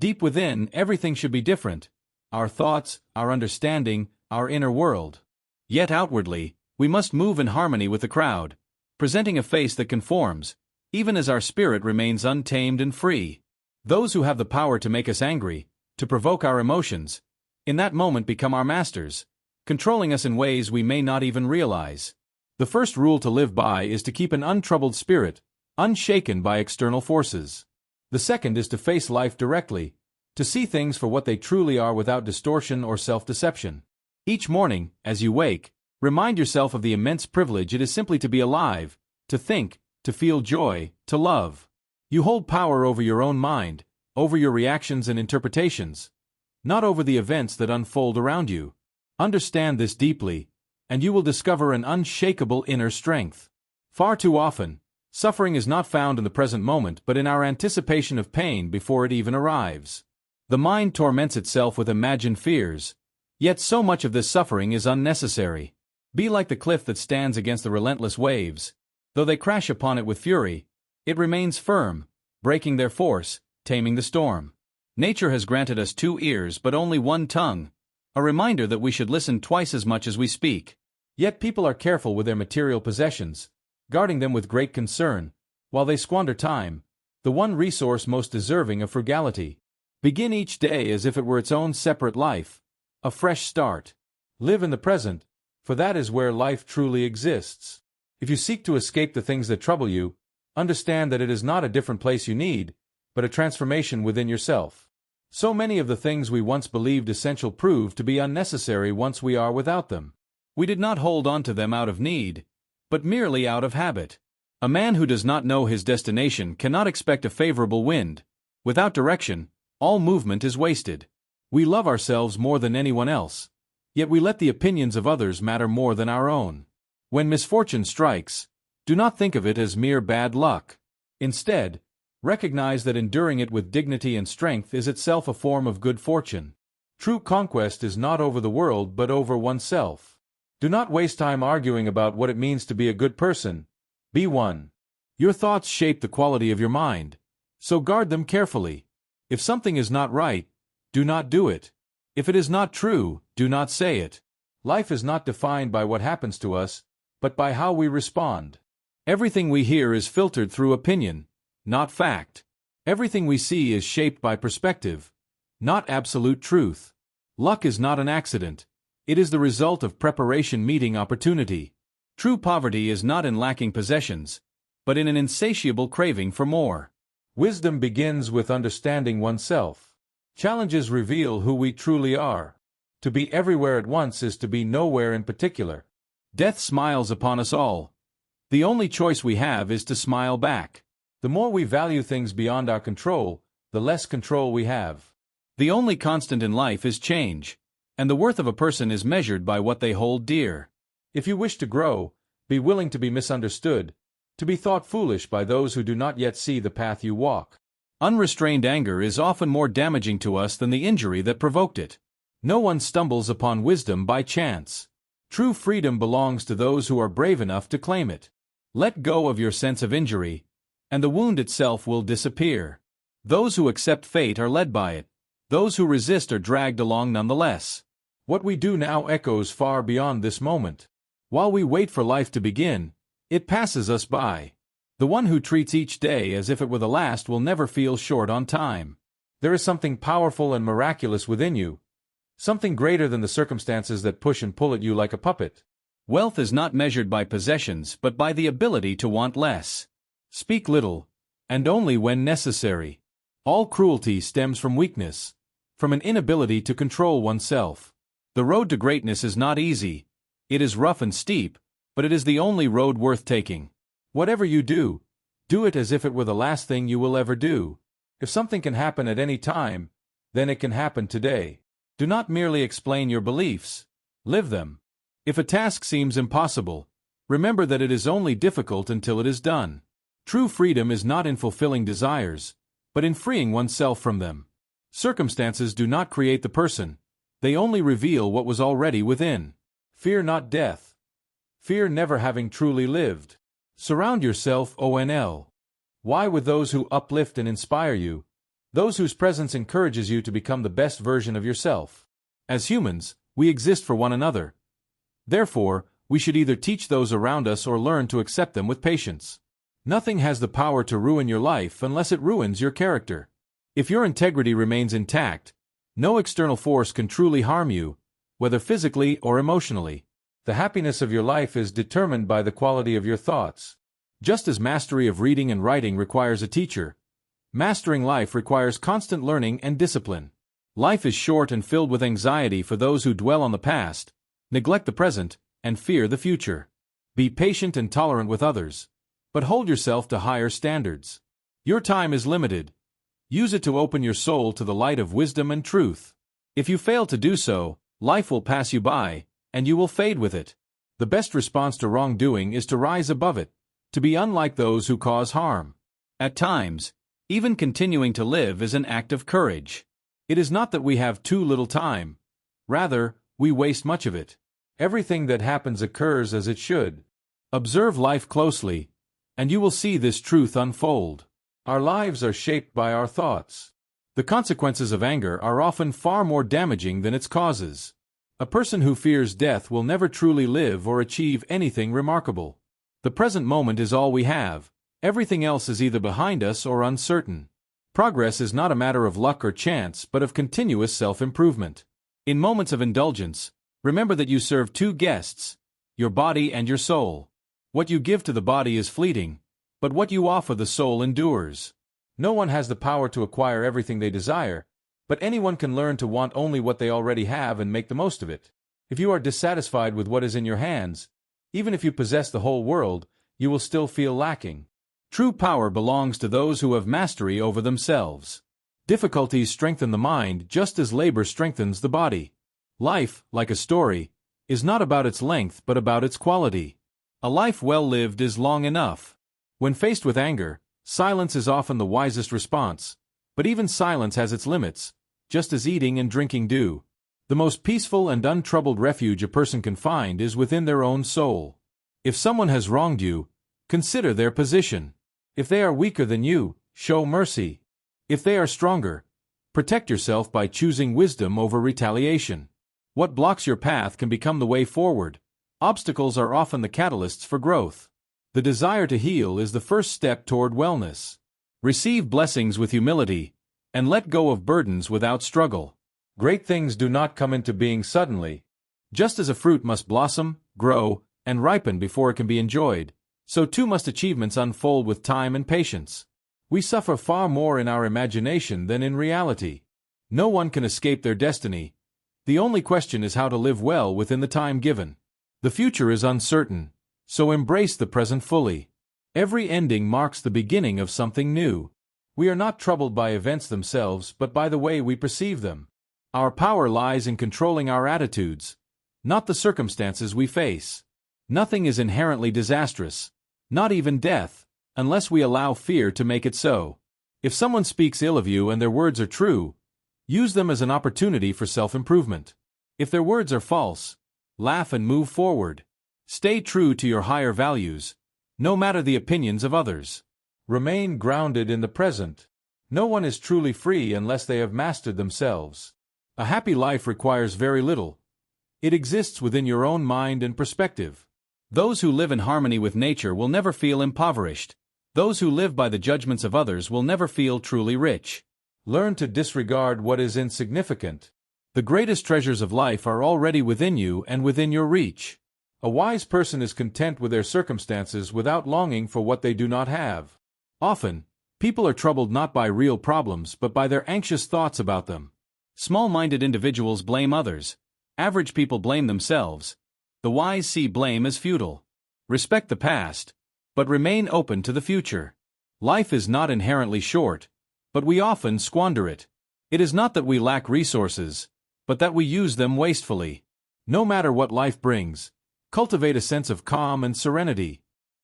Deep within, everything should be different. Our thoughts, our understanding, our inner world. Yet outwardly, we must move in harmony with the crowd, presenting a face that conforms, even as our spirit remains untamed and free. Those who have the power to make us angry, to provoke our emotions, in that moment become our masters, controlling us in ways we may not even realize. The first rule to live by is to keep an untroubled spirit, unshaken by external forces. The second is to face life directly, to see things for what they truly are without distortion or self-deception. Each morning, as you wake, remind yourself of the immense privilege it is simply to be alive, to think, to feel joy, to love. You hold power over your own mind, over your reactions and interpretations, not over the events that unfold around you. Understand this deeply, and you will discover an unshakable inner strength. Far too often, suffering is not found in the present moment but in our anticipation of pain before it even arrives. The mind torments itself with imagined fears, yet so much of this suffering is unnecessary. Be like the cliff that stands against the relentless waves. Though they crash upon it with fury, it remains firm, breaking their force, taming the storm. Nature has granted us 2 ears but only 1 tongue, a reminder that we should listen twice as much as we speak. Yet people are careful with their material possessions, guarding them with great concern, while they squander time, the one resource most deserving of frugality. Begin each day as if it were its own separate life, a fresh start. Live in the present, for that is where life truly exists. If you seek to escape the things that trouble you, understand that it is not a different place you need, but a transformation within yourself. So many of the things we once believed essential prove to be unnecessary once we are without them. We did not hold on to them out of need, but merely out of habit. A man who does not know his destination cannot expect a favorable wind. Without direction, all movement is wasted. We love ourselves more than anyone else, yet we let the opinions of others matter more than our own. When misfortune strikes, do not think of it as mere bad luck. Instead, recognize that enduring it with dignity and strength is itself a form of good fortune. True conquest is not over the world but over oneself. Do not waste time arguing about what it means to be a good person. Be one. Your thoughts shape the quality of your mind, so guard them carefully. If something is not right, do not do it. If it is not true, do not say it. Life is not defined by what happens to us, but by how we respond. Everything we hear is filtered through opinion, not fact. Everything we see is shaped by perspective, not absolute truth. Luck is not an accident. It is the result of preparation meeting opportunity. True poverty is not in lacking possessions, but in an insatiable craving for more. Wisdom begins with understanding oneself. Challenges reveal who we truly are. To be everywhere at once is to be nowhere in particular. Death smiles upon us all. The only choice we have is to smile back. The more we value things beyond our control, the less control we have. The only constant in life is change, and the worth of a person is measured by what they hold dear. If you wish to grow, be willing to be misunderstood, to be thought foolish by those who do not yet see the path you walk. Unrestrained anger is often more damaging to us than the injury that provoked it. No one stumbles upon wisdom by chance. True freedom belongs to those who are brave enough to claim it. Let go of your sense of injury, and the wound itself will disappear. Those who accept fate are led by it. Those who resist are dragged along nonetheless. What we do now echoes far beyond this moment. While we wait for life to begin, it passes us by. The one who treats each day as if it were the last will never feel short on time. There is something powerful and miraculous within you, something greater than the circumstances that push and pull at you like a puppet. Wealth is not measured by possessions but by the ability to want less. Speak little, and only when necessary. All cruelty stems from weakness, from an inability to control oneself. The road to greatness is not easy. It is rough and steep, but it is the only road worth taking. Whatever you do, do it as if it were the last thing you will ever do. If something can happen at any time, then it can happen today. Do not merely explain your beliefs, live them. If a task seems impossible, remember that it is only difficult until it is done. True freedom is not in fulfilling desires, but in freeing oneself from them. Circumstances do not create the person, they only reveal what was already within. Fear not death. Fear never having truly lived. Surround yourself, ONL. Why with those who uplift and inspire you, those whose presence encourages you to become the best version of yourself. As humans, we exist for one another. Therefore, we should either teach those around us or learn to accept them with patience. Nothing has the power to ruin your life unless it ruins your character. If your integrity remains intact, no external force can truly harm you, whether physically or emotionally. The happiness of your life is determined by the quality of your thoughts. Just as mastery of reading and writing requires a teacher, mastering life requires constant learning and discipline. Life is short and filled with anxiety for those who dwell on the past, neglect the present, and fear the future. Be patient and tolerant with others, but hold yourself to higher standards. Your time is limited. Use it to open your soul to the light of wisdom and truth. If you fail to do so, life will pass you by, and you will fade with it. The best response to wrongdoing is to rise above it, to be unlike those who cause harm. At times, even continuing to live is an act of courage. It is not that we have too little time. Rather, we waste much of it. Everything that happens occurs as it should. Observe life closely, and you will see this truth unfold. Our lives are shaped by our thoughts. The consequences of anger are often far more damaging than its causes. A person who fears death will never truly live or achieve anything remarkable. The present moment is all we have. Everything else is either behind us or uncertain. Progress is not a matter of luck or chance, but of continuous self-improvement. In moments of indulgence, remember that you serve two guests, your body and your soul. What you give to the body is fleeting, but what you offer the soul endures. No one has the power to acquire everything they desire, but anyone can learn to want only what they already have and make the most of it. If you are dissatisfied with what is in your hands, even if you possess the whole world, you will still feel lacking. True power belongs to those who have mastery over themselves. Difficulties strengthen the mind just as labor strengthens the body. Life, like a story, is not about its length but about its quality. A life well lived is long enough. When faced with anger, silence is often the wisest response, but even silence has its limits, just as eating and drinking do. The most peaceful and untroubled refuge a person can find is within their own soul. If someone has wronged you, consider their position. If they are weaker than you, show mercy. If they are stronger, protect yourself by choosing wisdom over retaliation. What blocks your path can become the way forward. Obstacles are often the catalysts for growth. The desire to heal is the first step toward wellness. Receive blessings with humility, and let go of burdens without struggle. Great things do not come into being suddenly. Just as a fruit must blossom, grow, and ripen before it can be enjoyed, so too must achievements unfold with time and patience. We suffer far more in our imagination than in reality. No one can escape their destiny. The only question is how to live well within the time given. The future is uncertain, so embrace the present fully. Every ending marks the beginning of something new. We are not troubled by events themselves but by the way we perceive them. Our power lies in controlling our attitudes, not the circumstances we face. Nothing is inherently disastrous, not even death, unless we allow fear to make it so. If someone speaks ill of you and their words are true, use them as an opportunity for self-improvement. If their words are false, laugh and move forward. Stay true to your higher values, no matter the opinions of others. Remain grounded in the present. No one is truly free unless they have mastered themselves. A happy life requires very little. It exists within your own mind and perspective. Those who live in harmony with nature will never feel impoverished. Those who live by the judgments of others will never feel truly rich. Learn to disregard what is insignificant. The greatest treasures of life are already within you and within your reach. A wise person is content with their circumstances without longing for what they do not have. Often, people are troubled not by real problems but by their anxious thoughts about them. Small-minded individuals blame others. Average people blame themselves. The wise see blame as futile. Respect the past, but remain open to the future. Life is not inherently short, but we often squander it. It is not that we lack resources, but that we use them wastefully. No matter what life brings, cultivate a sense of calm and serenity.